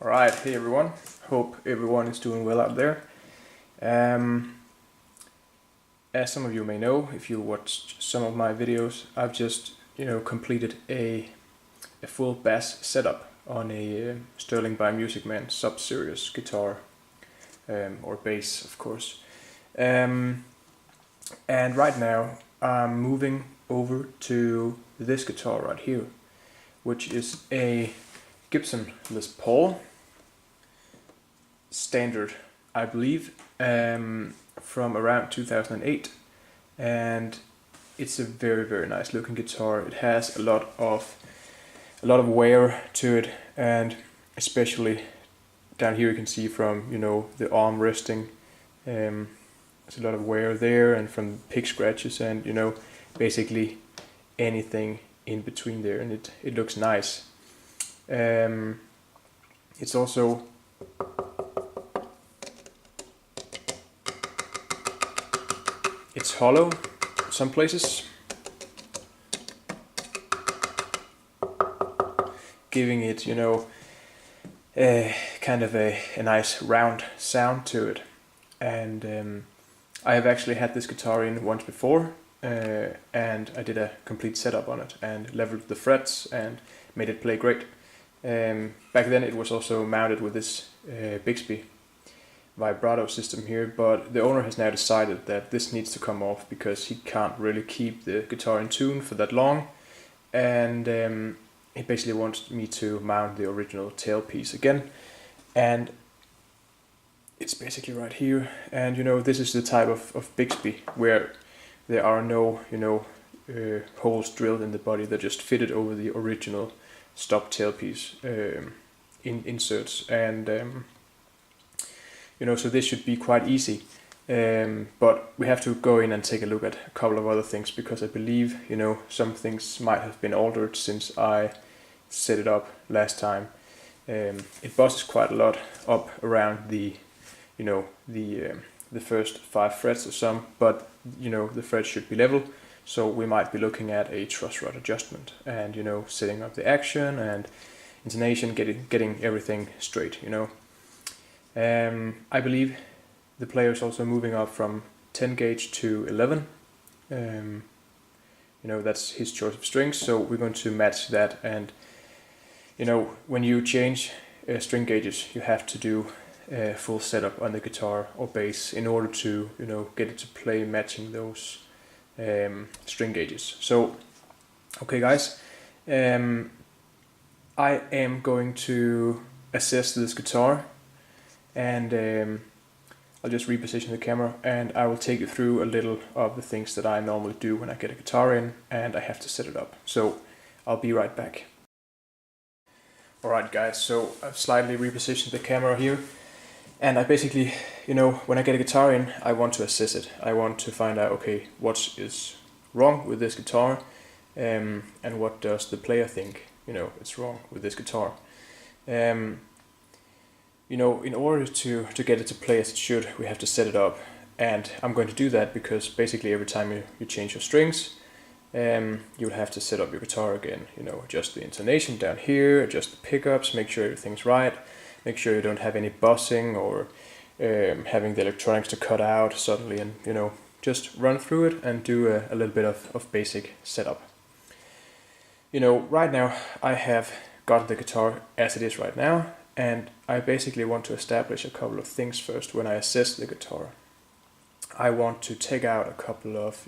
Alright, hey everyone, hope everyone is doing well out there. As some of you may know, if you watched some of my videos, I've just completed a full bass setup on a Sterling by Music Man sub-serious guitar, or bass of course. And right now I'm moving over to this guitar right here, which is a Gibson Les Paul standard, I believe, from around 2008, and it's a very nice looking guitar. It has a lot of wear to it, and especially down here you can see from the arm resting, there's a lot of wear there, and from pick scratches and basically anything in between there, and it looks nice. It's also it's hollow some places, giving it kind of a nice round sound to it. And I have actually had this guitar in once before, and I did a complete setup on it and leveled the frets and made it play great. Back then it was also mounted with this Bixby vibrato system here, but the owner has now decided that this needs to come off because he can't really keep the guitar in tune for that long, and he basically wants me to mount the original tailpiece again, and it's basically right here. And this is the type of Bixby where there are no holes drilled in the body. They're just fitted over the original stop tailpiece inserts, and so this should be quite easy, but we have to go in and take a look at a couple of other things, because I believe some things might have been altered since I set it up last time. It buzzes quite a lot up around the first 5 frets or some, but the frets should be level, so we might be looking at a truss rod adjustment and setting up the action and intonation, getting everything straight. I believe the player is also moving up from 10 gauge to 11. That's his choice of strings, so we're going to match that. And when you change string gauges, you have to do a full setup on the guitar or bass in order to get it to play matching those string gauges. So okay guys, I am going to assess this guitar, and I'll just reposition the camera and I will take you through a little of the things that I normally do when I get a guitar in and I have to set it up. So I'll be right back. Alright guys, so I've slightly repositioned the camera here, and I basically, when I get a guitar in, I want to assess it. I want to find out, okay, what is wrong with this guitar, and what does the player think it's wrong with this guitar. In order to get it to play as it should, we have to set it up, and I'm going to do that because basically every time you change your strings, you'll have to set up your guitar again. Adjust the intonation down here, adjust the pickups, make sure everything's right, make sure you don't have any buzzing or having the electronics to cut out suddenly, and just run through it and do a little bit of basic setup. Right now I have got the guitar as it is right now, and I basically want to establish a couple of things first when I assess the guitar. I want to take out a couple of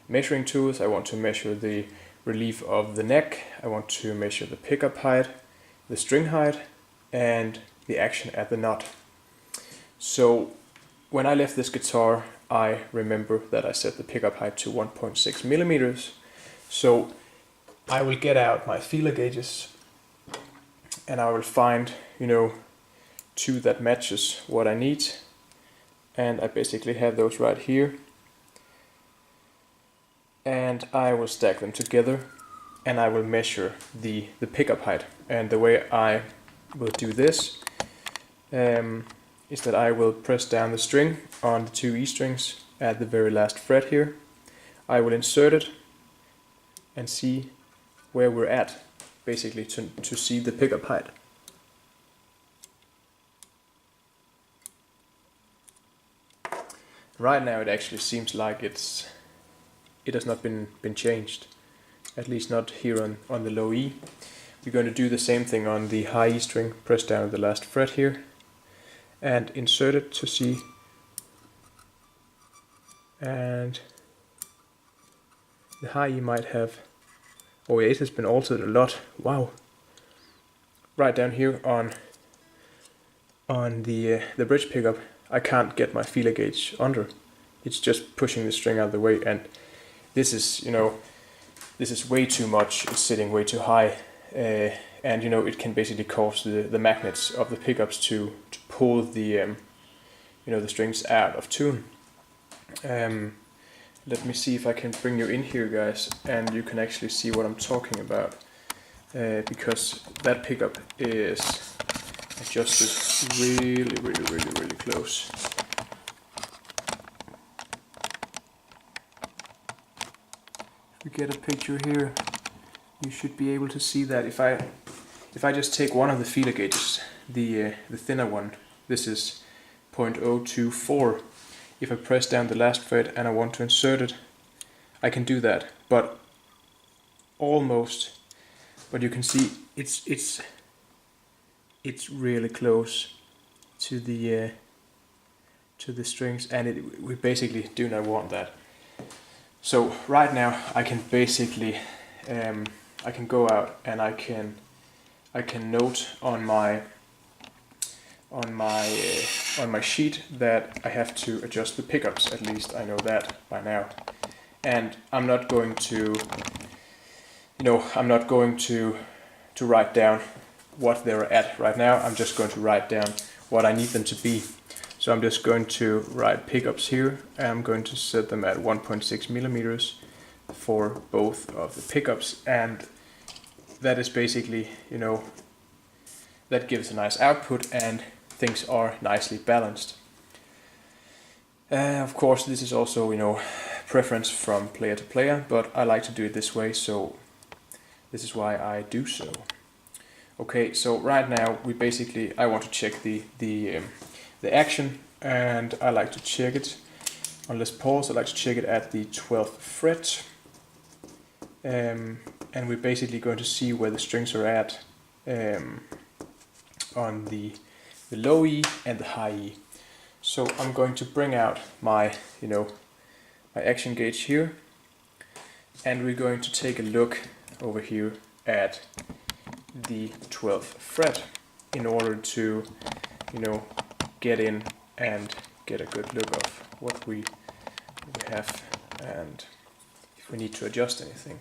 measuring tools. I want to measure the relief of the neck, I want to measure the pickup height, the string height, and the action at the nut. So when I left this guitar, I remember that I set the pickup height to 1.6 millimeters. So I will get out my feeler gauges and I will find two that matches what I need, and I basically have those right here, and I will stack them together and I will measure the pickup height. And the way I will do this is that I will press down the string on the 2 E strings at the very last fret here. I will insert it and see where we're at, basically to see the pickup height. right now it actually seems like it has not been changed, at least not here on the low E. We're going to do the same thing on the high E string. Press down the last fret here and insert it to see, and the high E might have, oh yeah, it has been altered a lot. Wow. Right down here on the bridge pickup, I can't get my feeler gauge under. It's just pushing the string out of the way, and this is, this is way too much. It's sitting way too high, and it can basically cause the magnets of the pickups to pull the the strings out of tune. Let me see if I can bring you in here, guys, and you can actually see what I'm talking about, because that pickup is adjusted really close. If you get a picture here, you should be able to see that. If I just take one of the feeler gauges, the thinner one, this is 0.024. If I press down the last fret and I want to insert it, I can do that, but almost. But you can see it's really close to the strings, and we basically do not want that. So right now I can basically I can go out and I can note on my sheet that I have to adjust the pickups. At least I know that by now, and I'm not going to write down what they're at right now. I'm just going to write down what I need them to be. So I'm just going to write pickups here, and I'm going to set them at 1.6 millimeters for both of the pickups, and that is basically, that gives a nice output and things are nicely balanced. Of course, this is also, preference from player to player, but I like to do it this way, so this is why I do so. Okay, so right now I want to check the action, and I like to check it on Les Pauls. I like to check it at the 12th fret, and we're basically going to see where the strings are at on the low E and the high E. So I'm going to bring out my my action gauge here, and we're going to take a look over here at the 12th fret in order to get in and get a good look of what we have and if we need to adjust anything.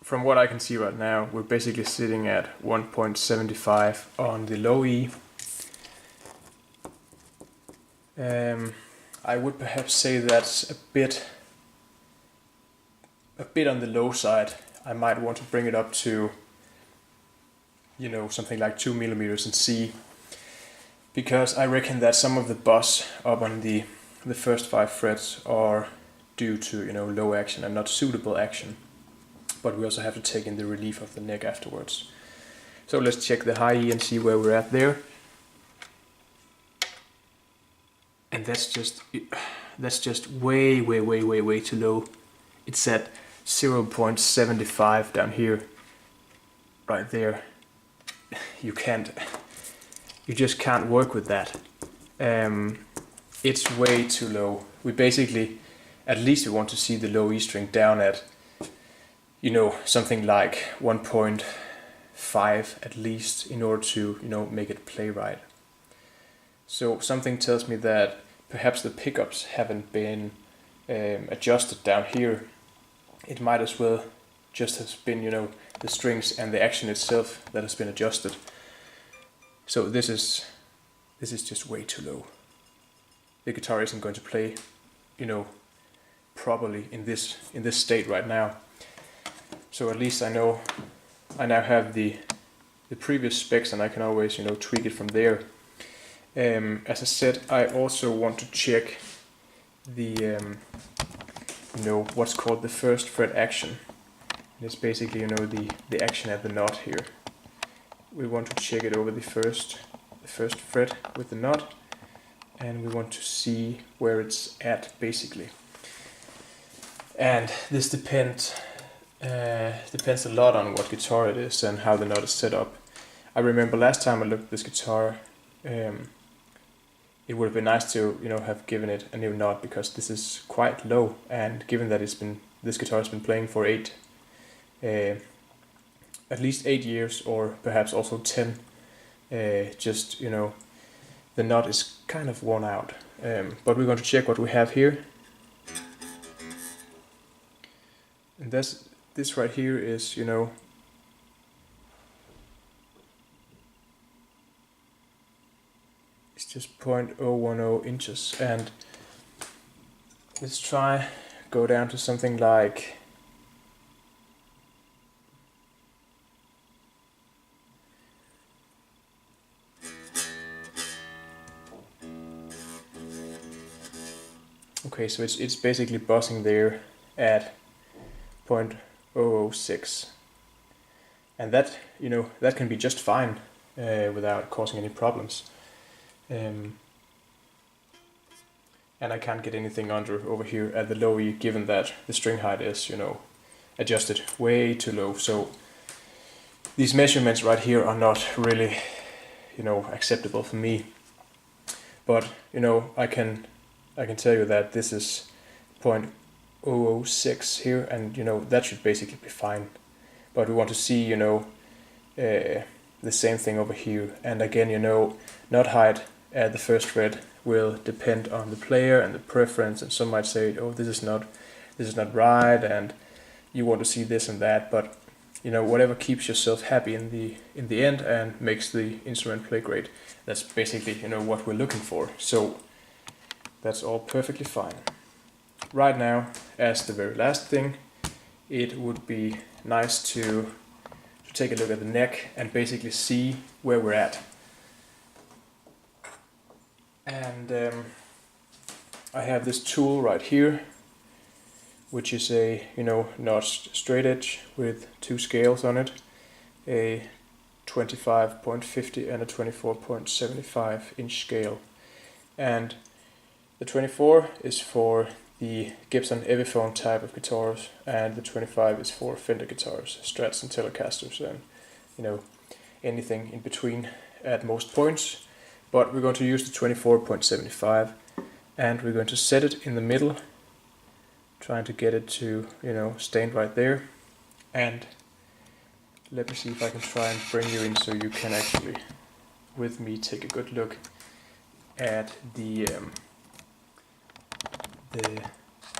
From what I can see right now, we're basically sitting at 1.75 on the low E. I would perhaps say that's a bit on the low side. I might want to bring it up to something like 2 millimeters and see, because I reckon that some of the buzz up on the first 5 frets are due to low action and not suitable action. But we also have to take in the relief of the neck afterwards. So let's check the high E and see where we're at there. And that's just way too low. It's at 0.75 down here, right there. You just can't work with that. It's way too low. We basically, at least we want to see the low E string down at something like 1.5 at least, in order to make it play right. So something tells me that perhaps the pickups haven't been adjusted down here. It might as well just have been the strings and the action itself that has been adjusted. So this is just way too low. The guitar isn't going to play properly in this state right now. So at least I now have the previous specs, and I can always tweak it from there. As I said, I also want to check the what's called the first fret action, And it's basically, you know, the action at the knot here. We want to check it over the first fret with the knot, and we want to see where it's at basically. And this depends a lot on what guitar it is and how the knot is set up. I remember last time I looked at this guitar, it would have been nice to, you know, have given it a new knot, because this is quite low, and given that this guitar has been playing for at least 8 years, or perhaps also 10, just, you know, the knot is kind of worn out. But we're going to check what we have here. And this right here is, you know, it's just 0.010 inches, and let's try go down to something like okay, so it's basically buzzing there at 0.006, and that, you know, that can be just fine without causing any problems. And I can't get anything over here at the low E, given that the string height is, you know, adjusted way too low. So these measurements right here are not really, you know, acceptable for me. But, you know, I can tell you that this is 0.006 here, and, you know, that should basically be fine. But we want to see, you know, the same thing over here. And again, you know, knot height at the first fret will depend on the player and the preference, and some might say, oh, this is not right, and you want to see this and that. But, you know, whatever keeps yourself happy in the end and makes the instrument play great, that's basically, you know, what we're looking for. So that's all perfectly fine. Right now, as the very last thing, it would be nice to take a look at the neck and basically see where we're at. And I have this tool right here, which is a, you know, notched straight edge with 2 scales on it, a 25.50 and a 24.75 inch scale. And the 24 is for the Gibson Epiphone type of guitars, and the 25 is for Fender guitars, Strats and Telecasters, and, you know, anything in between at most points. But we're going to use the 24.75, and we're going to set it in the middle, trying to get it to, you know, stand right there. And let me see if I can try and bring you in so you can actually, with me, take a good look at the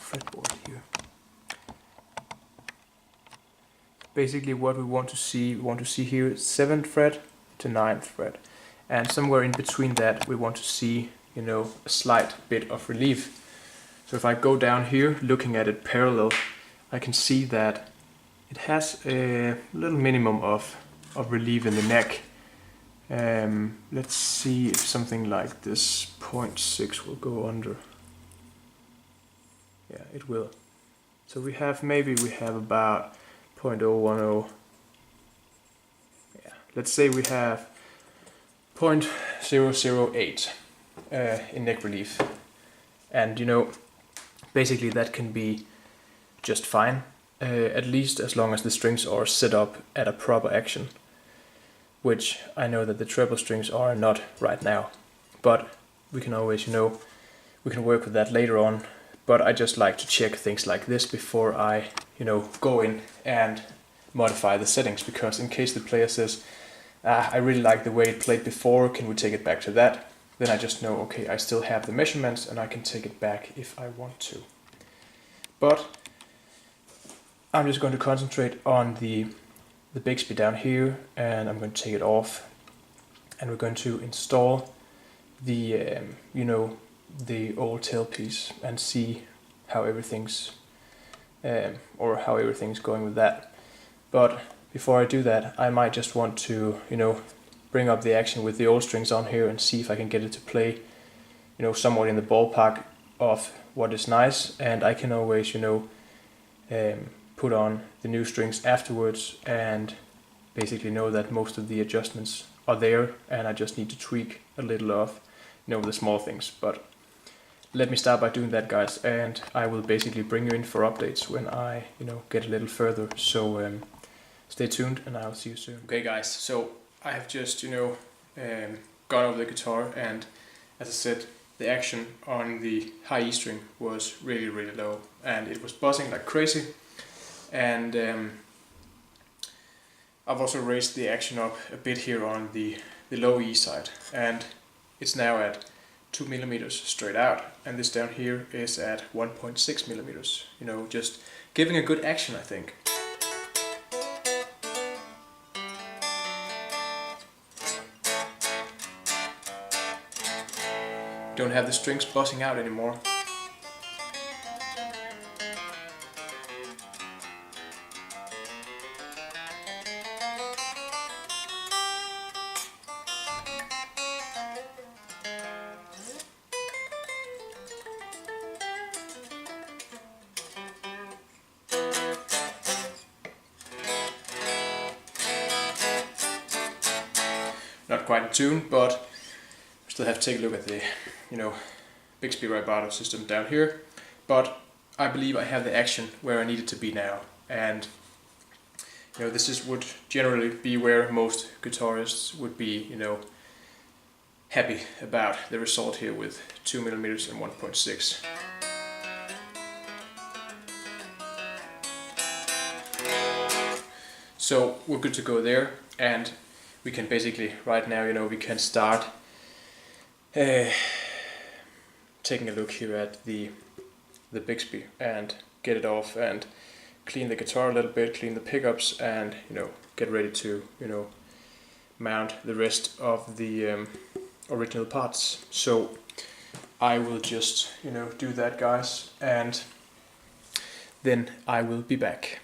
fretboard here. Basically what we want to see here is 7th fret to 9th fret. And somewhere in between that we want to see, you know, a slight bit of relief. So if I go down here, looking at it parallel, I can see that it has a little minimum of relief in the neck. Let's see if something like this 0.6 will go under. Yeah, it will. So we have about 0.010. Yeah, let's say we have 0.008 in neck relief, and, you know, basically that can be just fine, at least as long as the strings are set up at a proper action, which I know that the treble strings are not right now, but we can always, you know, we can work with that later on. But I just like to check things like this before I, you know, go in and modify the settings, because in case the player says, I really like the way it played before, can we take it back to that? Then I just know, okay, I still have the measurements and I can take it back if I want to. But I'm just going to concentrate on the Bixby down here, and I'm going to take it off, and we're going to install the, you know, the old tailpiece and see how everything's going with that. But before I do that, I might just want to, you know, bring up the action with the old strings on here and see if I can get it to play, you know, somewhat in the ballpark of what is nice. And I can always, you know, put on the new strings afterwards and basically know that most of the adjustments are there, and I just need to tweak a little of, the small things. But let me start by doing that, guys, and I will basically bring you in for updates when I, get a little further. So stay tuned, and I'll see you soon. Okay, guys, so I have just, gone over the guitar, and as I said, the action on the high E string was really, really low, and it was buzzing like crazy. And I've also raised the action up a bit here on the low E side, and it's now at 2 millimeters straight out, and this down here is at 1.6 millimeters. Just giving a good action, I think. Don't have the strings buzzing out anymore. Not quite in tune, but still have to take a look at the, Bixby vibrato system down here. But I believe I have the action where I need it to be now, and this would generally be where most guitarists would be, happy about the result here with 2 millimeters and 1.6. So we're good to go there, and we can basically right now, we can start taking a look here at the Bixby and get it off and clean the guitar a little bit, clean the pickups, and get ready to mount the rest of the original parts. So I will just do that, guys, and then I will be back.